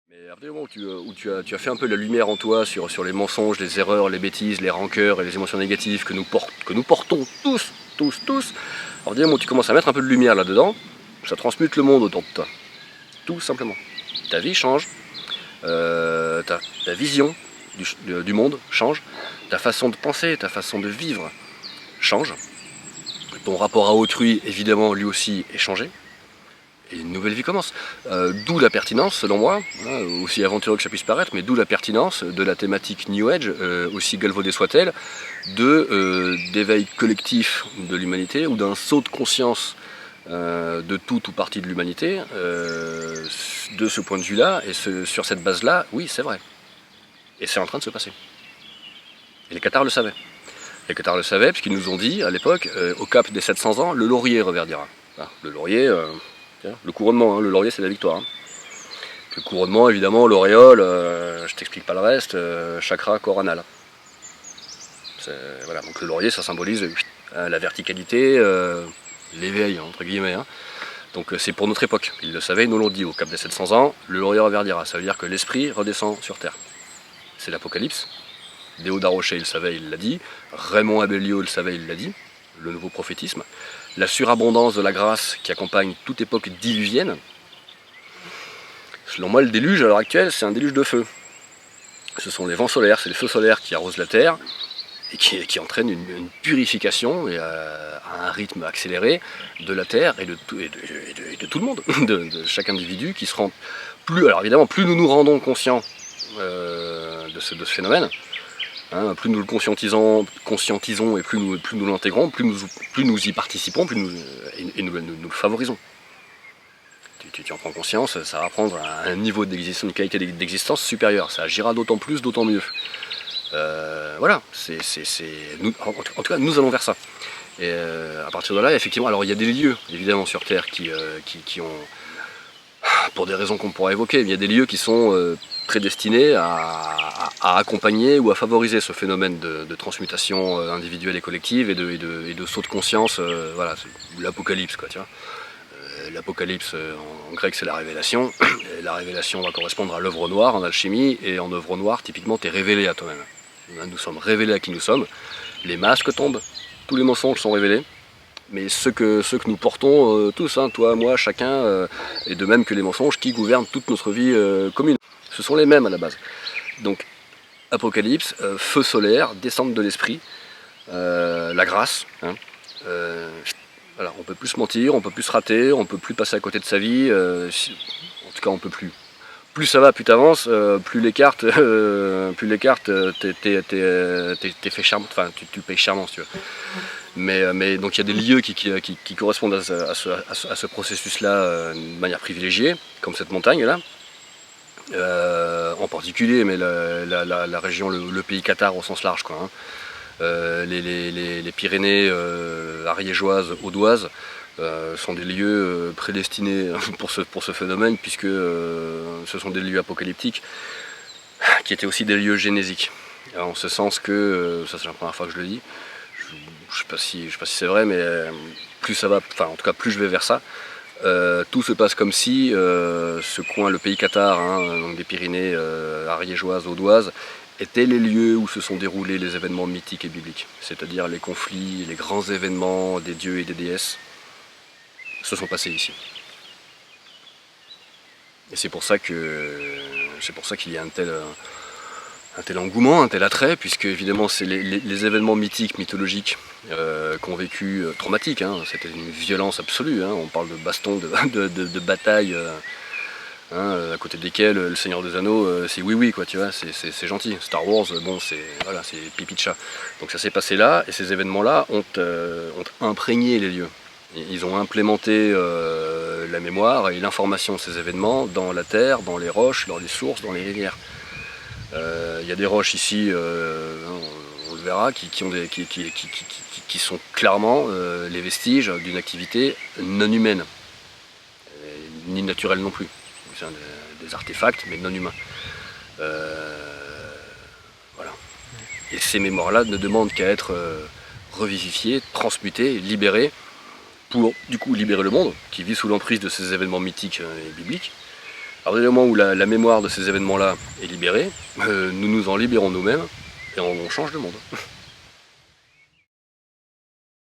Mais à partir du moment où tu as fait un peu la lumière en toi sur les mensonges, les erreurs, les bêtises, les rancœurs et les émotions négatives que nous portons tous, à partir du moment où tu commences à mettre un peu de lumière là-dedans, ça transmute le monde autour de toi. Tout simplement. Ta vie change, ta vision du monde change, ta façon de penser, ta façon de vivre change. Ton rapport à autrui, évidemment, lui aussi est changé. Et une nouvelle vie commence. D'où la pertinence, selon moi, aussi aventureux que ça puisse paraître, mais d'où la pertinence de la thématique New Age, aussi galvaudée soit-elle, d'éveil collectif de l'humanité ou d'un saut de conscience de tout ou partie de l'humanité. De ce point de vue-là, et sur cette base-là, oui, c'est vrai. Et c'est en train de se passer. Et les Cathares le savaient. Les Cathares le savaient, parce qu'ils nous ont dit, à l'époque, au cap des 700 ans, le laurier reverdira. Le laurier, le couronnement, le laurier c'est la victoire. Le couronnement, évidemment, l'auréole, je t'explique pas le reste, chakra coronal. Voilà, donc le laurier, ça symbolise la verticalité, l'éveil, entre guillemets. Donc c'est pour notre époque. Ils le savaient, ils nous l'ont dit, au cap des 700 ans, le laurier reverdira. Ça veut dire que l'esprit redescend sur Terre. C'est l'Apocalypse. Déo Darrocher, il le savait, il l'a dit. Raymond Abellio le savait, il l'a dit. Le nouveau prophétisme. La surabondance de la grâce qui accompagne toute époque diluvienne. Selon moi, le déluge, à l'heure actuelle, c'est un déluge de feu. Ce sont les vents solaires, c'est les feux solaires qui arrosent la Terre et qui entraînent une purification et à un rythme accéléré de la Terre et de tout le monde, de chaque individu qui se rend plus... Alors évidemment, plus nous nous rendons conscients de ce phénomène, plus nous le conscientisons et plus nous l'intégrons, plus nous y participons, et nous le favorisons. Tu en prends conscience, ça va prendre un niveau d'existence, une qualité d'existence supérieure. Ça agira d'autant plus, d'autant mieux. Voilà, nous, en tout cas, nous allons vers ça. Et à partir de là, effectivement, alors il y a des lieux, évidemment, sur Terre qui ont, pour des raisons qu'on pourra évoquer, il y a des lieux qui sont prédestinés à accompagner ou à favoriser ce phénomène de transmutation individuelle et collective et de saut de conscience, voilà, l'apocalypse, quoi, tu vois. L'Apocalypse, en grec, c'est la révélation. Et la révélation va correspondre à l'œuvre noire en alchimie. Et en œuvre noire, typiquement, tu es révélé à toi-même. Nous sommes révélés à qui nous sommes. Les masques tombent. Tous les mensonges sont révélés. Mais ceux que nous portons tous, toi, moi, chacun, et de même que les mensonges qui gouvernent toute notre vie commune. Ce sont les mêmes à la base. Donc, Apocalypse, feu solaire, descente de l'esprit, la grâce. Voilà, on peut plus se mentir, on peut plus se rater, on peut plus passer à côté de sa vie, en tout cas on peut plus. Plus ça va, plus t'avances, plus les cartes, t'es fait charmant, enfin tu payes charmant si tu veux. Mais donc il y a des lieux qui correspondent à ce processus-là de manière privilégiée, comme cette montagne-là. En particulier, mais la région, le pays Cathare au sens large, quoi. Les Pyrénées ariégeoises, audoises sont des lieux prédestinés pour ce phénomène, puisque ce sont des lieux apocalyptiques qui étaient aussi des lieux génésiques. En ce sens que, ça c'est la première fois que je le dis, je sais pas si c'est vrai, mais plus ça va, enfin en tout cas plus je vais vers ça, tout se passe comme si ce coin, le pays Cathare, donc des Pyrénées ariégeoises, audoises, étaient les lieux où se sont déroulés les événements mythiques et bibliques, c'est-à-dire les conflits, les grands événements des dieux et des déesses se sont passés ici. Et c'est pour ça qu'il y a un tel engouement, un tel attrait, puisque évidemment c'est les événements mythiques, mythologiques qu'ont vécu, traumatiques, c'était une violence absolue, on parle de bastons, de batailles, à côté desquels le Seigneur des Anneaux, c'est oui quoi, tu vois, c'est gentil. Star Wars, bon, c'est pipi de chat. Donc ça s'est passé là, et ces événements-là ont imprégné les lieux. Ils ont implémenté la mémoire et l'information de ces événements dans la terre, dans les roches, dans les sources, dans les rivières. Il y a des roches ici, on le verra, qui sont clairement les vestiges d'une activité non humaine, ni naturelle non plus. C'est des artefacts, mais non humains. Voilà. Et ces mémoires-là ne demandent qu'à être revivifiées, transmutées, libérées, pour du coup libérer le monde, qui vit sous l'emprise de ces événements mythiques et bibliques, Alors dès le moment où la mémoire de ces événements-là est libérée, nous nous en libérons nous-mêmes et on change le monde.